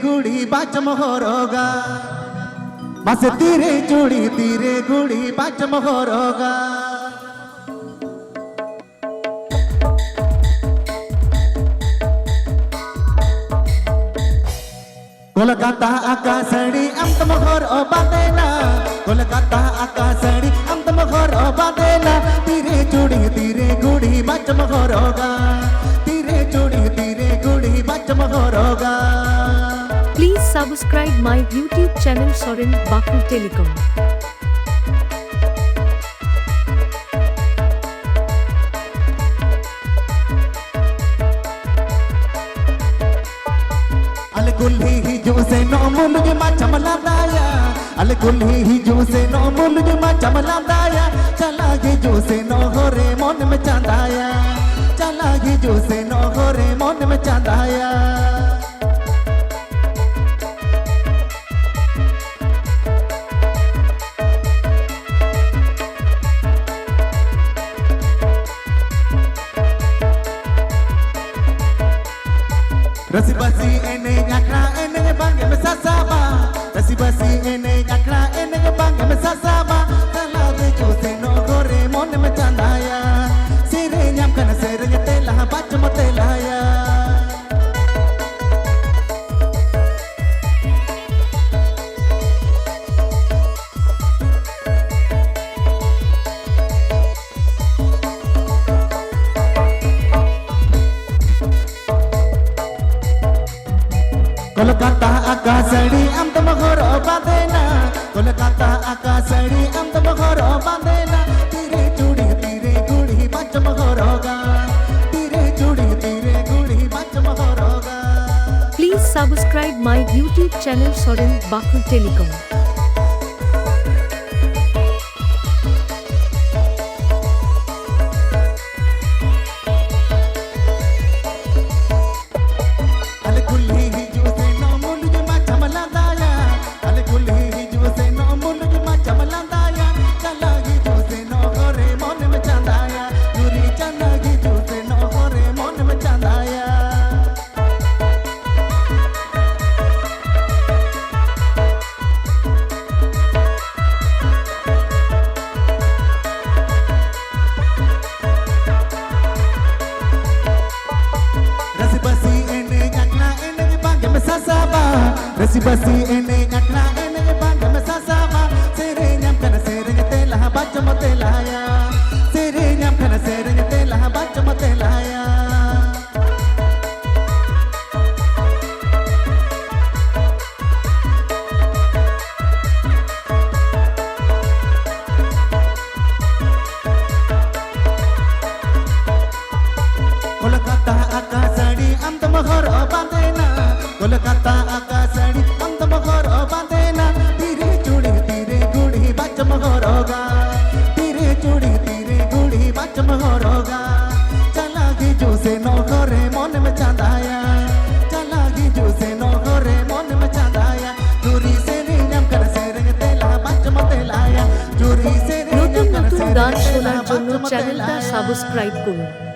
गुड़ी बाचम होरोगा बस तीरे चूड़ी तीरे गुड़ी बाचम होरोगा कोलकाता आकाशड़ी अंत मोहर बादेना कोलकाता आकाशड़ी अंत मोहर बादेना तीरे चूड़ी तीरे गुड़ी बाचम होरोगा तीरे चूड़ी तीरे Gudi बाचम होरोगा। Please subscribe my YouTube channel Soren Baku Telecom. अलगुल्ही ही जो से नो मुल्क मा चमला दाया अलगुल्ही ही जो से नो मुल्क मा चमला दाया चला गे जो से नो होरे मन में चांदाया चला गे जो से नो होरे मन में चांदाया रसी बसी एने yakra ene bange me sasaba rasi basi ene yakra ene bange me sasaba tala de jo se no gore mon me chandaya sire nyam kana sire te la bach mote laya Kolkata आकाशड़ी अंत मोहर बांधेना कोलकाता आकाशड़ी अंत मोहर बांधेना तीरे चूड़ी तीरे गुड़ी बाच मोहरोगा तीरे चूड़ी तीरे गुड़ी बाच मोहरोगा। Please subscribe my YouTube channel Soren Baku Telecom. रसी बसी एने yakra ene bange me sasaba sere nyam kana sere te la bach mote laya sere nyam kana sere te la bach mote laya Kolkata आकाशड़ी अंत मोहर बांधेना कोलकाता आकाशड़ी अंत मोहर बांधेना तीरे चूड़ी तीरे गुड़ी बाच मोहरोगा तीरे चूड़ी तीरे गुड़ी बाच मोहरोगा चला गी जो से नो घरे मन में चांदाया चला गी जो से नो घरे मन में चांदाया चोरी से नियम कर से रंग तेला बाच मोते लाया चोरी से নতুন নতুন গান শোনার জন্য চ্যানেলটা সাবস্ক্রাইব করুন।